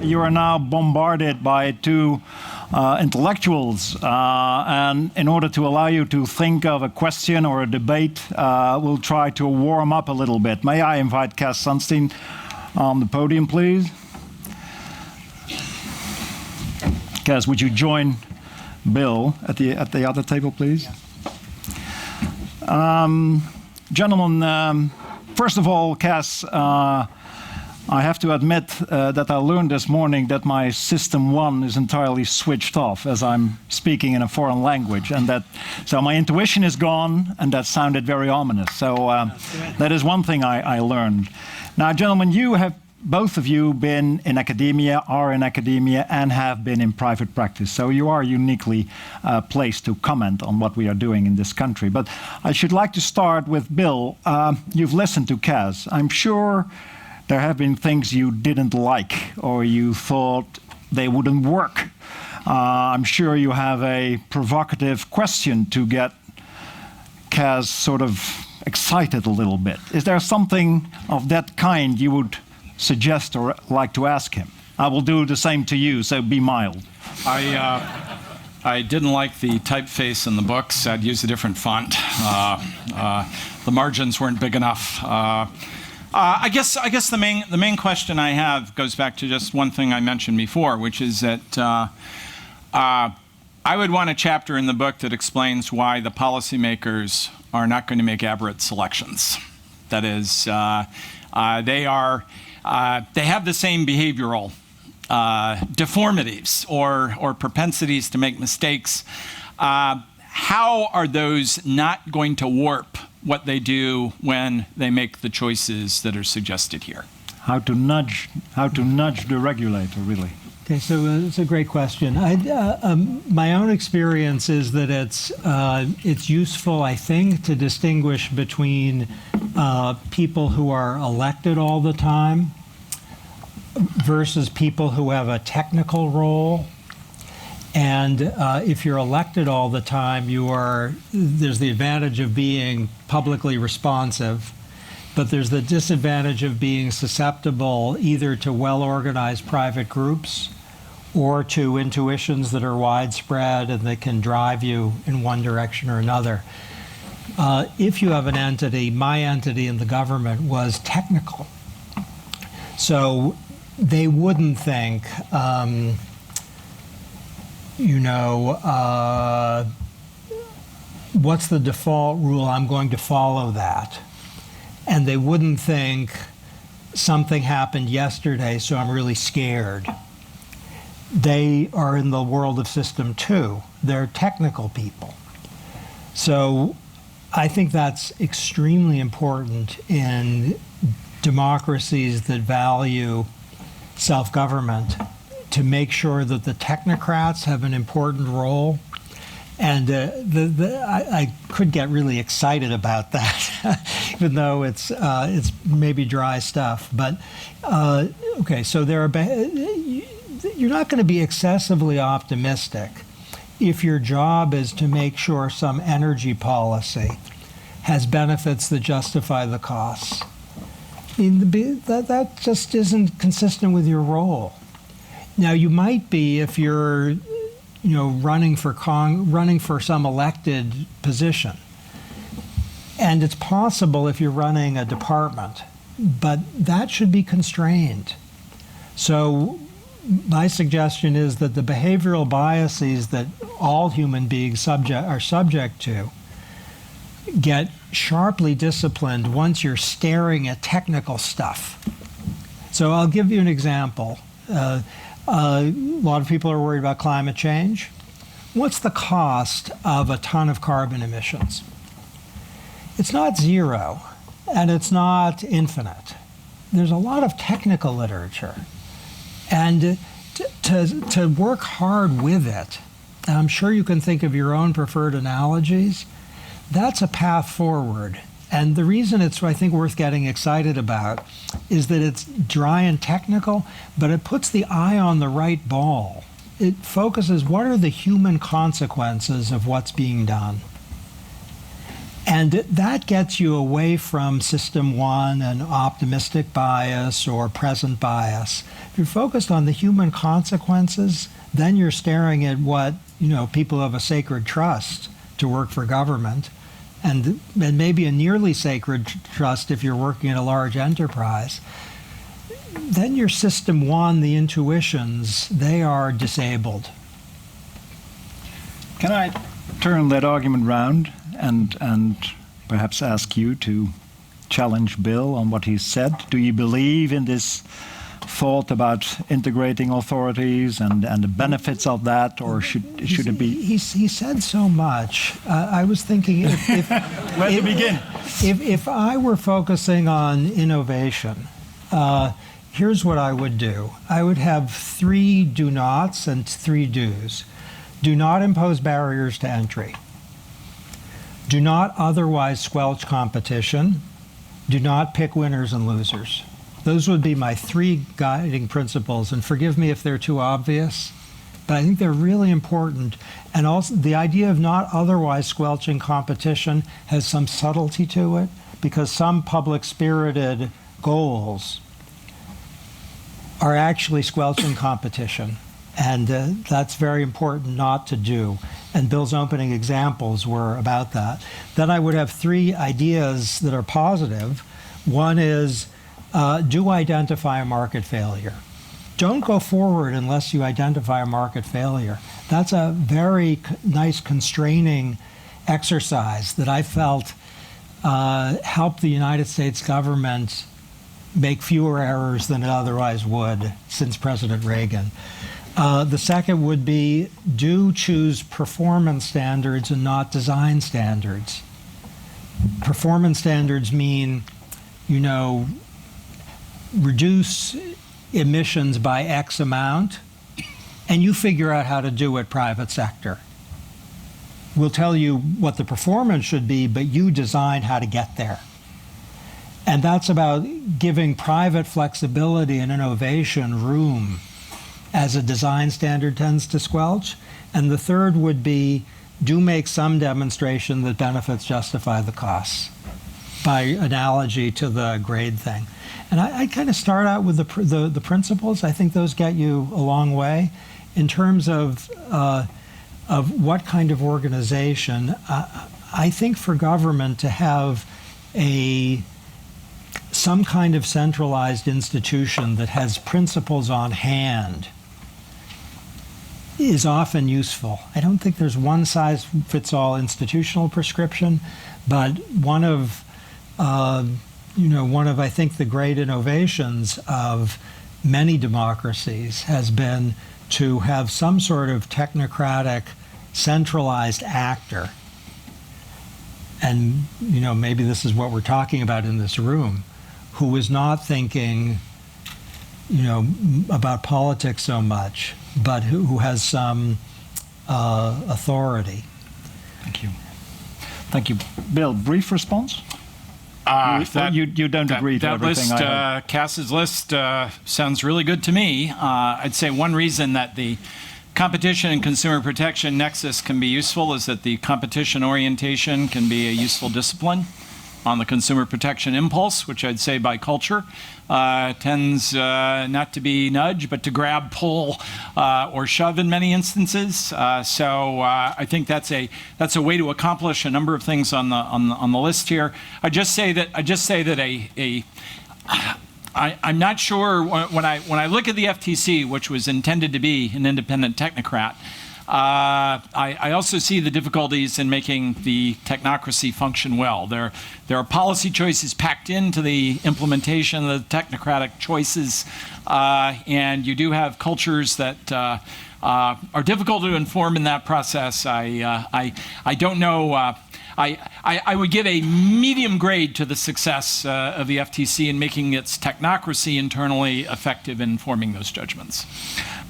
you are now bombarded by two intellectuals, and in order to allow you to think of a question or a debate, we'll try to warm up a little bit. May I invite Cas Sunstein on the podium, please? Cas, would you join Bill at the other table, please? Gentlemen, first of all, Cas, I have to admit that I learned this morning that my System 1 is entirely switched off as I'm speaking in a foreign language, and so my intuition is gone, and that sounded very ominous. So that is one thing I learned. Now, gentlemen, you have both of you been in academia, are in academia, and have been in private practice. So you are uniquely placed to comment on what we are doing in this country. But I should like to start with Bill. You've listened to Cas. I'm sure there have been things you didn't like or you thought they wouldn't work. I'm sure you have a provocative question to get Cas sort of excited a little bit. Is there something of that kind you would suggest or like to ask him? I will do the same to you, so be mild. I didn't like the typeface in the books. I'd use a different font. The margins weren't big enough. I guess the main question I have goes back to just one thing I mentioned before, which is that I would want a chapter in the book that explains why the policymakers are not going to make aberrant selections. That is, they have the same behavioral deformities or propensities to make mistakes. How are those not going to warp what they do when they make the choices that are suggested here? How to nudge the regulator, really. Okay, so it's a great question. My own experience is that it's useful, I think, to distinguish between people who are elected all the time versus people who have a technical role. And if you're elected all the time, there's the advantage of being publicly responsive, but there's the disadvantage of being susceptible either to well-organized private groups or to intuitions that are widespread and that can drive you in one direction or another. If you have an entity, my entity in the government was technical. So they wouldn't think, what's the default rule? I'm going to follow that. And they wouldn't think something happened yesterday, so I'm really scared. They are in the world of System 2. They're technical people. So I think that's extremely important in democracies that value self-government, to make sure that the technocrats have an important role. And I could get really excited about that, even though it's maybe dry stuff. But okay, so you're not going to be excessively optimistic if your job is to make sure some energy policy has benefits that justify the costs. I mean, that just isn't consistent with your role. Now, you might be if you're running for some elected position. And it's possible if you're running a department, but that should be constrained. So my suggestion is that the behavioral biases that all human beings are subject to get sharply disciplined once you're staring at technical stuff. So I'll give you an example. A lot of people are worried about climate change. What's the cost of a ton of carbon emissions? It's not zero, and it's not infinite. There's a lot of technical literature. And to work hard with it, and I'm sure you can think of your own preferred analogies, that's a path forward. And the reason it's, I think, worth getting excited about is that it's dry and technical, but it puts the eye on the right ball. It focuses, what are the human consequences of what's being done? And that gets you away from system one and optimistic bias or present bias. If you're focused on the human consequences, then you're staring at what, people have a sacred trust to work for government, and maybe a nearly sacred trust if you're working in a large enterprise. Then your system one, the intuitions, they are disabled. Can I turn that argument round and perhaps ask you to challenge Bill on what he said? Do you believe in this thought about integrating authorities and the benefits of that, or should it be? He said so much. I was thinking Where to begin? If I were focusing on innovation, here's what I would do. I would have 3 do nots and 3 do's. Do not impose barriers to entry. Do not otherwise squelch competition. Do not pick winners and losers. Those would be my 3 guiding principles, and forgive me if they're too obvious, but I think they're really important. And also, the idea of not otherwise squelching competition has some subtlety to it, because some public-spirited goals are actually squelching competition. And that's very important not to do. And Bill's opening examples were about that. Then I would have 3 ideas that are positive. One is, do identify a market failure. Don't go forward unless you identify a market failure. That's a very nice constraining exercise that I felt helped the United States government make fewer errors than it otherwise would since President Reagan. The second would be, do choose performance standards and not design standards. Performance standards mean, reduce emissions by X amount, and you figure out how to do it, private sector. We'll tell you what the performance should be, but you design how to get there. And that's about giving private flexibility and innovation room, as a design standard tends to squelch. And the third would be, do make some demonstration that benefits justify the costs, by analogy to the grade thing. And I kind of start out with the principles. I think those get you a long way. In terms of what kind of organization, I think for government to have some kind of centralized institution that has principles on hand is often useful. I don't think there's one-size-fits-all institutional prescription, but one of I think the great innovations of many democracies has been to have some sort of technocratic, centralized actor. And maybe this is what we're talking about in this room, who is not thinking about politics so much, but who has some authority. Thank you. Bill, brief response? You don't agree to everything I That list, Cass's list, sounds really good to me. I'd say one reason that the competition and consumer protection nexus can be useful is that the competition orientation can be a useful discipline on the consumer protection impulse, which I'd say by culture tends not to be nudge, but to grab, pull, or shove in many instances. So I think that's a way to accomplish a number of things on the list here. I just say that I'm not sure when I look at the FTC, which was intended to be an independent technocrat. I also see the difficulties in making the technocracy function well. There are policy choices packed into the implementation of the technocratic choices, and you do have cultures that are difficult to inform in that process. I don't know. I would give a medium grade to the success of the FTC in making its technocracy internally effective in forming those judgments.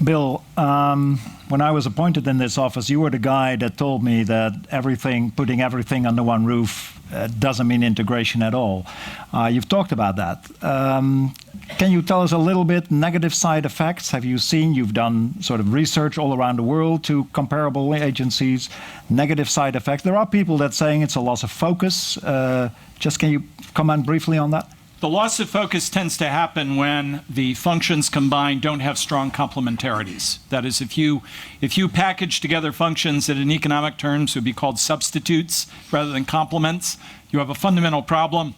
Bill, when I was appointed in this office, you were the guy that told me that putting everything under one roof doesn't mean integration at all. You've talked about that. can you tell us a little bit negative side effects? Have you seen, you've done sort of research all around the world to comparable agencies, negative side effects. There are people that saying it's a loss of focus. Just can you comment briefly on that? The loss of focus tends to happen when the functions combined don't have strong complementarities. That is, if you package together functions that in economic terms would be called substitutes rather than complements, you have a fundamental problem.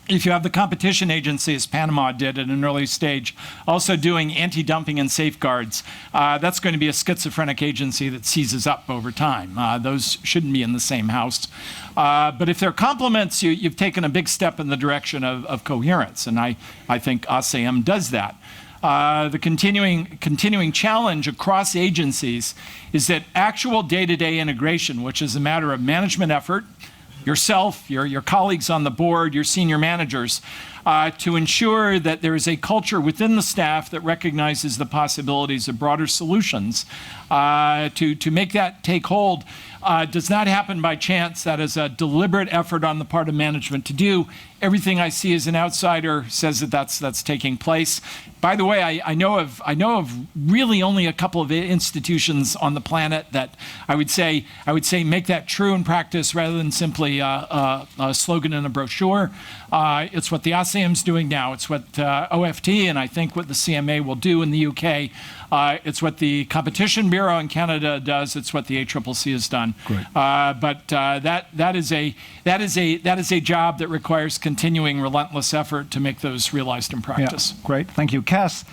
If you have the competition agency, as Panama did at an early stage, also doing anti-dumping and safeguards, that's going to be a schizophrenic agency that seizes up over time. Those shouldn't be in the same house. But if they're complements, you've taken a big step in the direction of coherence, and I think ACM does that. The continuing challenge across agencies is that actual day-to-day integration, which is a matter of management effort, yourself, your colleagues on the board, your senior managers, to ensure that there is a culture within the staff that recognizes the possibilities of broader solutions, to make that take hold, does not happen by chance. That is a deliberate effort on the part of management to do. Everything I see as an outsider says that that's taking place. By the way, I know of really only a couple of institutions on the planet that I would say make that true in practice rather than simply a slogan in a brochure. It's what the ACM's doing now. It's what OFT and I think what the CMA will do in the UK. It's what the Competition Bureau in Canada does. It's what the ACCC has done. But that is a job that requires continuing relentless effort to make those realized in practice. Yeah, great, thank you. Cass,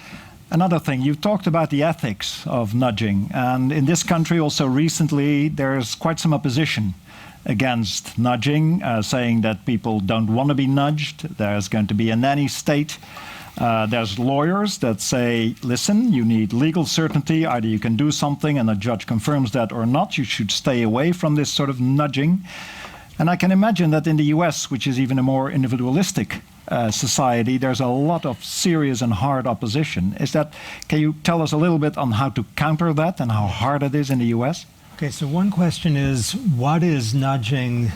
another thing, you talked about the ethics of nudging, and in this country also recently there's quite some opposition against nudging, saying that people don't want to be nudged. There's going to be a nanny state. There's lawyers that say, listen, you need legal certainty. Either you can do something and a judge confirms that or not. You should stay away from this sort of nudging. And I can imagine that in the US, which is even a more individualistic society, there's a lot of serious and hard opposition. Can you tell us a little bit on how to counter that and how hard it is in the US? Okay, so one question is, what is nudging?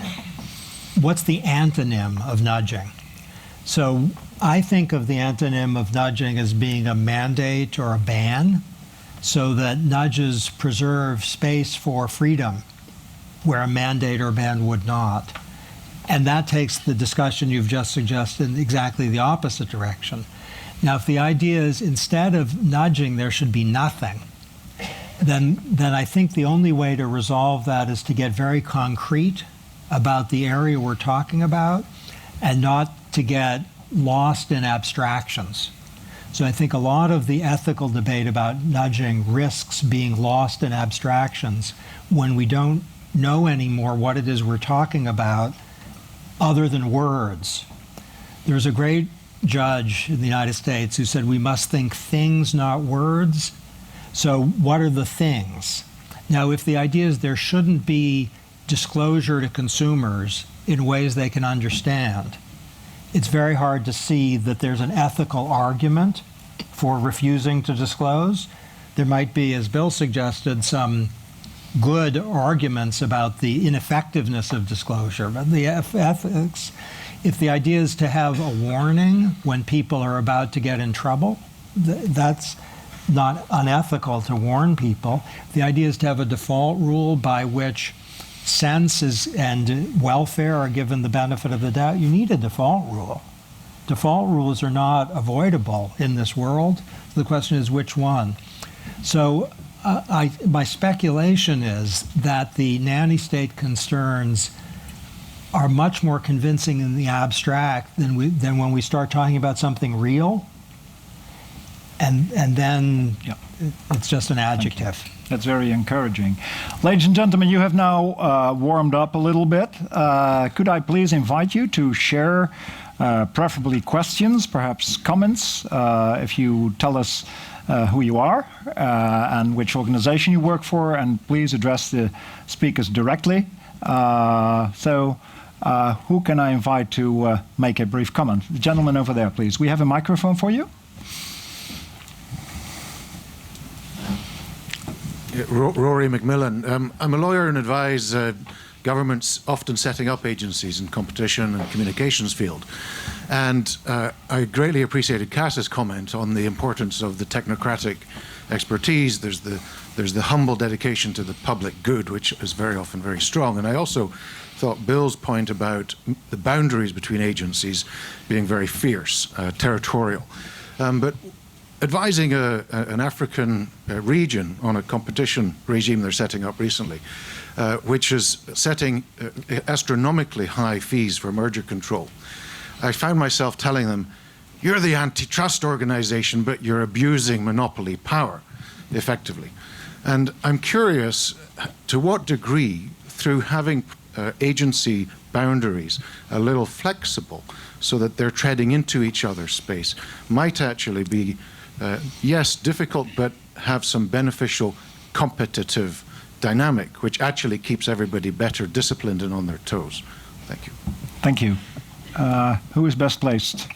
What's the antonym of nudging? So I think of the antonym of nudging as being a mandate or a ban, so that nudges preserve space for freedom where a mandate or ban would not. And that takes the discussion you've just suggested in exactly the opposite direction. Now, if the idea is instead of nudging, there should be nothing, then I think the only way to resolve that is to get very concrete about the area we're talking about and not to get lost in abstractions. So I think a lot of the ethical debate about nudging risks being lost in abstractions when we don't know anymore what it is we're talking about other than words. There's a great judge in the United States who said we must think things, not words. So what are the things? Now, if the idea is there shouldn't be disclosure to consumers in ways they can understand, it's very hard to see that there's an ethical argument for refusing to disclose. There might be, as Bill suggested, some good arguments about the ineffectiveness of disclosure. But the ethics, if the idea is to have a warning when people are about to get in trouble, that's not unethical to warn people. The idea is to have a default rule by which sense and welfare are given the benefit of the doubt. You need a default rule. Default rules are not avoidable in this world. The question is which one. So my speculation is that the nanny state concerns are much more convincing in the abstract than when we start talking about something real, and then it's just an adjective. That's very encouraging. Ladies and gentlemen, you have now warmed up a little bit. Could I please invite you to share preferably questions, perhaps comments, if you tell us who you are and which organization you work for, and please address the speakers directly. Who can I invite to make a brief comment? The gentleman over there, please. We have a microphone for you. Rory McMillan. I'm a lawyer and advise governments often setting up agencies in competition and communications field. And I greatly appreciated Cass's comment on the importance of the technocratic expertise. There's the humble dedication to the public good, which is very often very strong. And I also thought Bill's point about the boundaries between agencies being very fierce, territorial. But advising an African region on a competition regime they're setting up recently, which is setting astronomically high fees for merger control, I found myself telling them, you're the antitrust organization, but you're abusing monopoly power, effectively. And I'm curious to what degree, through having agency boundaries a little flexible so that they're treading into each other's space, might actually be, yes, difficult, but have some beneficial competitive dynamic, which actually keeps everybody better disciplined and on their toes. Thank you. Thank you. Who is best placed?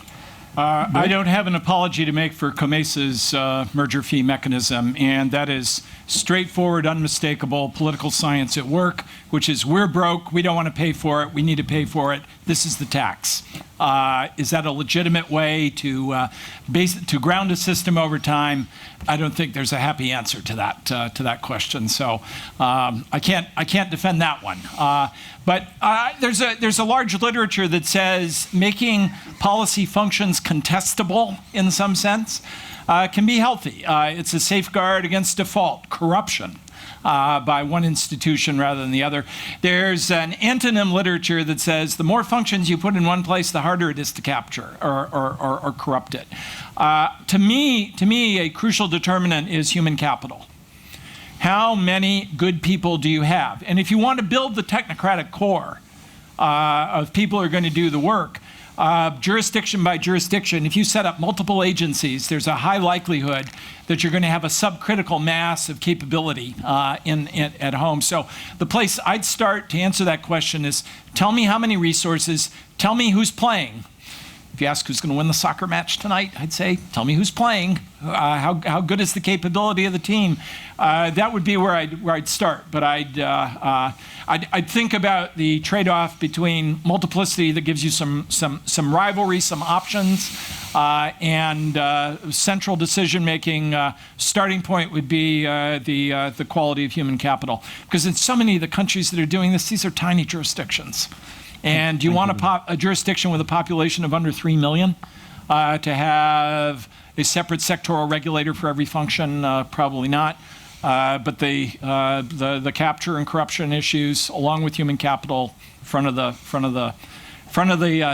I don't have an apology to make for COMESA's merger fee mechanism, and that is straightforward, unmistakable political science at work, which is we're broke, we don't want to pay for it, we need to pay for it, this is the tax. Is that a legitimate way to ground a system over time? I don't think there's a happy answer to that question. So I can't defend that one. But there's a large literature that says making policy functions contestable in some sense can be healthy. It's a safeguard against default, corruption by one institution rather than the other. There's an antonym literature that says the more functions you put in one place, the harder it is to capture or corrupt it. To me, a crucial determinant is human capital. How many good people do you have? And if you want to build the technocratic core of people who are going to do the work, jurisdiction by jurisdiction, if you set up multiple agencies, there's a high likelihood that you're going to have a subcritical mass of capability at home. So the place I'd start to answer that question is, tell me how many resources, tell me who's playing. If you ask who's going to win the soccer match tonight, I'd say, tell me who's playing. How good is the capability of the team? That would be where I'd start. But I'd think about the trade-off between multiplicity that gives you some rivalry, some options, and central decision-making. Starting point would be the quality of human capital. Because in so many of the countries that are doing this, these are tiny jurisdictions. And do you want a jurisdiction with a population of under 3 million to have a separate sectoral regulator for every function? Probably not. But the capture and corruption issues, along with human capital, front of the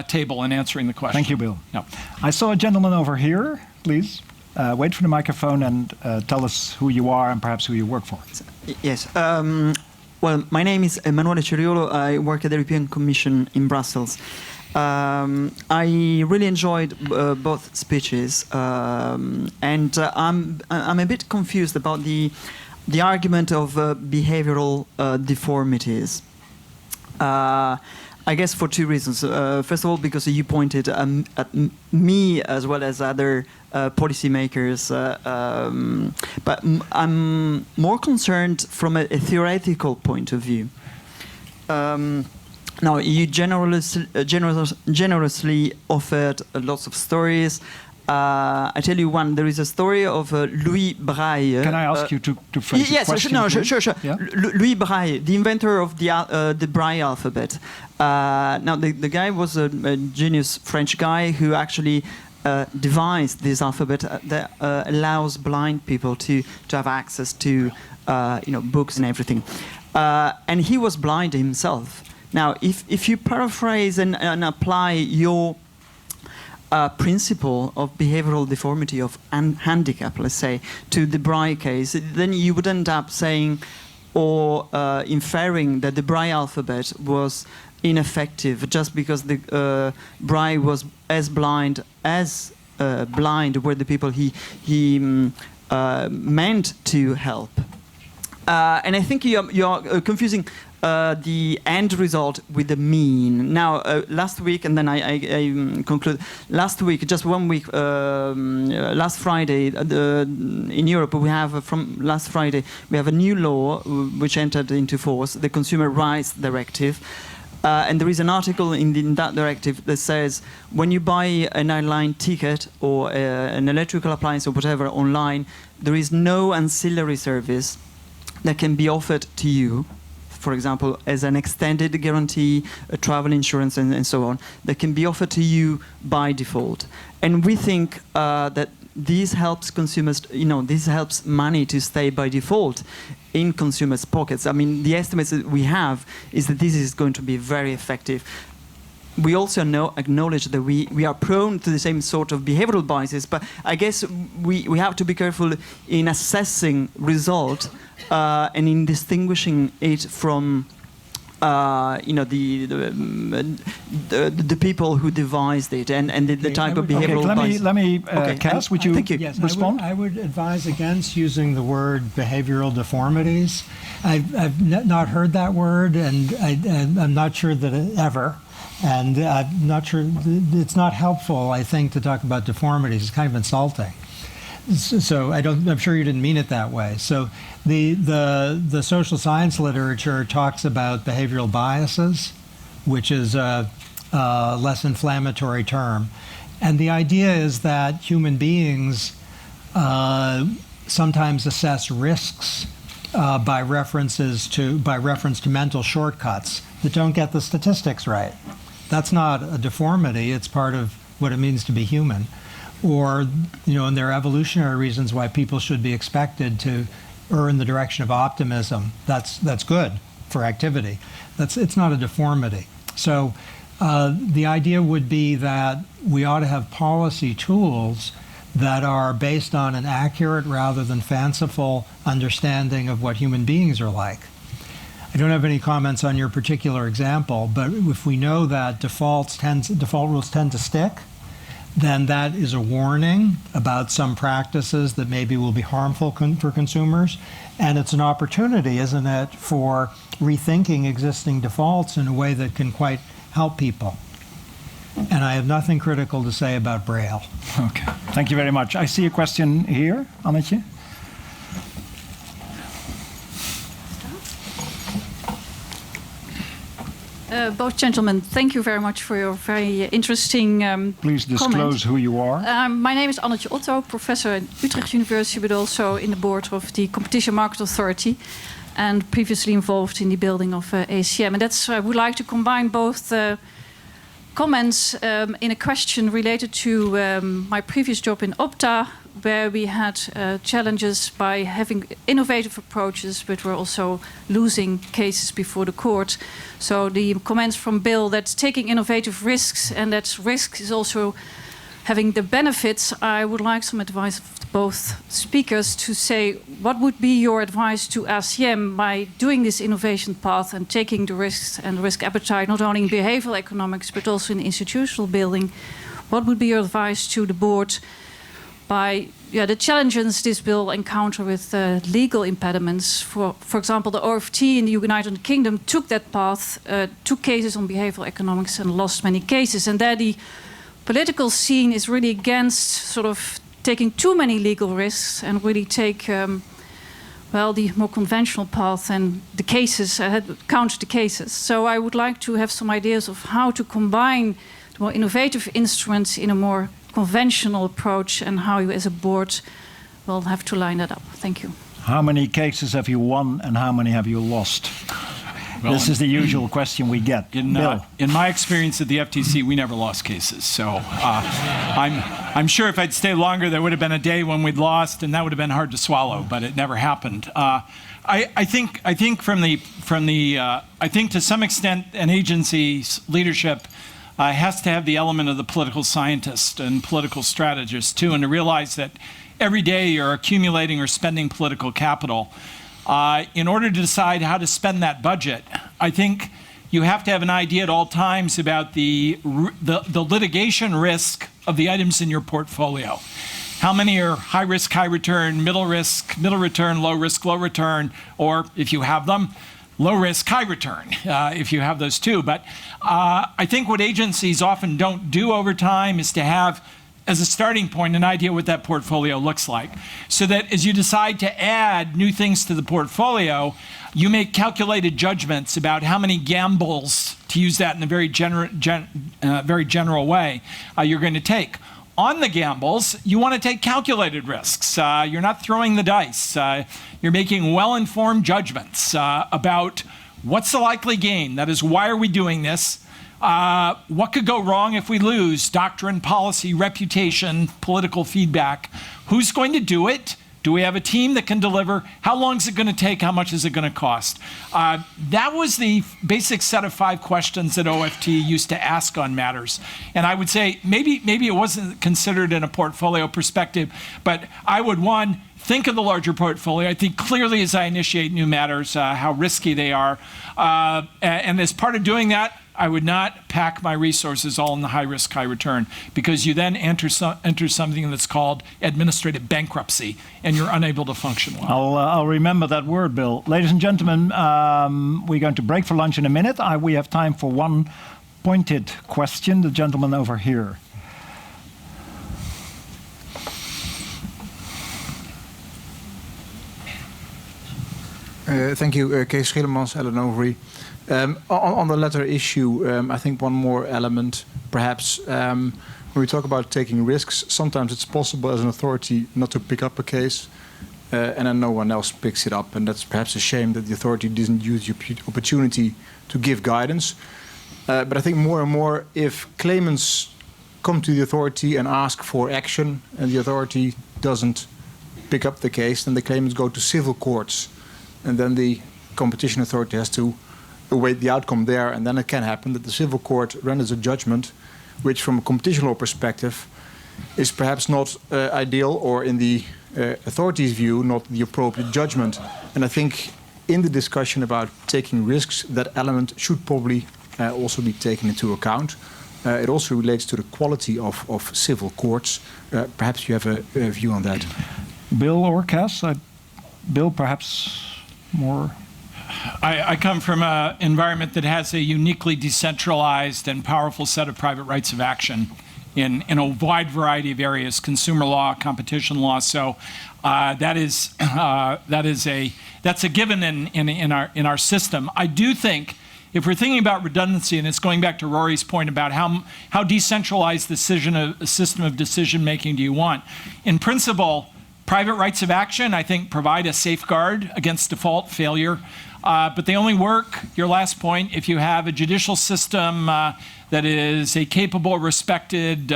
table in answering the question. Thank you, Bill. No. I saw a gentleman over here. Please wait for the microphone and tell us who you are and perhaps who you work for. Yes. Well, my name is Emanuele Ceriolo. I work at the European Commission in Brussels. I really enjoyed both speeches, and I'm a bit confused about the argument of behavioral deformities. I guess for two reasons. First of all, because you pointed at me as well as other policymakers, but I'm more concerned from a theoretical point of view. Now, you generously offered lots of stories. I tell you one. There is a story of Louis Braille. Can I ask you to phrase the question? Yes, sure. Yeah? Louis Braille, the inventor of the Braille alphabet. Now, the guy was a genius French guy who actually devised this alphabet that allows blind people to have access to books and everything. And he was blind himself. Now, if you paraphrase and apply your principle of behavioral deformity of handicap, let's say, to the Braille case, then you would end up saying or inferring that the Braille alphabet was ineffective just because the Braille was as blind were the people he meant to help. And I think you're confusing the end result with the mean. Now, last week, and then I conclude. Last week, just 1 week, last Friday, in Europe, we have from last Friday we have a new law which entered into force, the Consumer Rights Directive. And there is an article in that directive that says when you buy an airline ticket or an electrical appliance or whatever online, there is no ancillary service that can be offered to you, for example, as an extended guarantee, a travel insurance, and so on, that can be offered to you by default. And we think that this helps consumers, this helps money to stay by default in consumers' pockets. I mean, the estimates that we have is that this is going to be very effective. We also acknowledge that we are prone to the same sort of behavioral biases, but I guess we have to be careful in assessing result and in distinguishing it from the people who devised it and the type of behavioral bias. Let me Cass, would you respond? I would advise against using the word behavioral deformities. I've not heard that word, and I'm not sure that it ever. And I'm not sure, it's not helpful, I think, to talk about deformities. It's kind of insulting. So I'm sure you didn't mean it that way. So the social science literature talks about behavioral biases, which is a less inflammatory term. And the idea is that human beings sometimes assess risks by reference to mental shortcuts that don't get the statistics right. That's not a deformity. It's part of what it means to be human. Or, and there are evolutionary reasons why people should be expected to err in the direction of optimism. That's good for activity. It's not a deformity. So the idea would be that we ought to have policy tools that are based on an accurate rather than fanciful understanding of what human beings are like. I don't have any comments on your particular example, but if we know that default rules tend to stick, then that is a warning about some practices that maybe will be harmful for consumers. And it's an opportunity, isn't it, for rethinking existing defaults in a way that can quite help people. And I have nothing critical to say about Braille. Okay, thank you very much. I see a question here, Annetje. Both gentlemen, thank you very much for your very interesting Please disclose who you are. My name is Annetje Otto, professor at Utrecht University, but also in the board of the Competition Market Authority, and previously involved in the building of ACM. And that's I would like to combine both comments in a question related to my previous job in Opta, where we had challenges by having innovative approaches, but we're also losing cases before the court. So the comments from Bill that taking innovative risks and that risk is also having the benefits, I would like some advice of both speakers to say, what would be your advice to ACM by doing this innovation path and taking the risks and risk appetite, not only in behavioral economics, but also in institutional building? What would be your advice to the board by the challenges this will encounter with legal impediments? For example, the OFT in the United Kingdom took that path, took cases on behavioral economics and lost many cases. And there the political scene is really against sort of taking too many legal risks and really take, the more conventional path and the cases, count the cases. So I would like to have some ideas of how to combine the more innovative instruments in a more conventional approach and how you as a board will have to line that up. Thank you. How many cases have you won and how many have you lost? Well, this is the usual question we get. In my experience at the FTC, we never lost cases. So I'm sure if I'd stayed longer, there would have been a day when we'd lost, and that would have been hard to swallow. But it never happened. I think to some extent, an agency's leadership has to have the element of the political scientist and political strategist too, and to realize that every day you're accumulating or spending political capital. In order to decide how to spend that budget, I think you have to have an idea at all times about the litigation risk of the items in your portfolio. How many are high risk, high return, middle risk, middle return, low risk, low return, or if you have them, low risk, high return, if you have those too. But I think what agencies often don't do over time is to have, as a starting point, an idea what that portfolio looks like. So that as you decide to add new things to the portfolio, you make calculated judgments about how many gambles, to use that in a very general way, you're going to take. On the gambles, you want to take calculated risks. You're not throwing the dice. You're making well-informed judgments about what's the likely gain. That is, why are we doing this? What could go wrong if we lose? Doctrine, policy, reputation, political feedback. Who's going to do it? Do we have a team that can deliver? How long is it going to take? How much is it going to cost? That was the basic set of 5 questions that OFT used to ask on matters. And I would say maybe it wasn't considered in a portfolio perspective, but I would, one, think of the larger portfolio. I think clearly as I initiate new matters, how risky they are. And as part of doing that, I would not pack my resources all in the high risk, high return, because you then enter something that's called administrative bankruptcy, and you're unable to function well. I'll remember that word, Bill. Ladies and gentlemen, we're going to break for lunch in a minute. We have time for one pointed question. The gentleman over here. Thank you, Kees Schillemans, Ellen Overy. On the latter issue, I think one more element, perhaps, when we talk about taking risks, sometimes it's possible as an authority not to pick up a case, and then no one else picks it up, and that's perhaps a shame that the authority didn't use the opportunity to give guidance. But I think more and more, if claimants come to the authority and ask for action, and the authority doesn't pick up the case, then the claimants go to civil courts, and then the competition authority has to await the outcome there, and then it can happen that the civil court renders a judgment which from a competition law perspective is perhaps not ideal, or in the authority's view not the appropriate judgment. And I think in the discussion about taking risks, that element should probably also be taken into account. It also relates to the quality of civil courts. Perhaps you have a view on that. Bill or Cass? Bill, perhaps more. I come from an environment that has a uniquely decentralized and powerful set of private rights of action in a wide variety of areas: consumer law, competition law. So that's a given in our system. I do think, if we're thinking about redundancy, and it's going back to Rory's point about how decentralized a system of decision making do you want? In principle, private rights of action, I think, provide a safeguard against default failure. But they only work, your last point, if you have a judicial system that is a capable, respected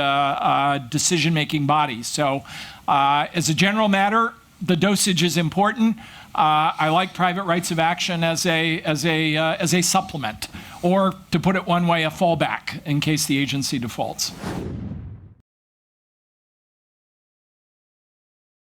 decision-making body. So as a general matter, the dosage is important. I like private rights of action as a supplement, or to put it one way, a fallback in case the agency defaults.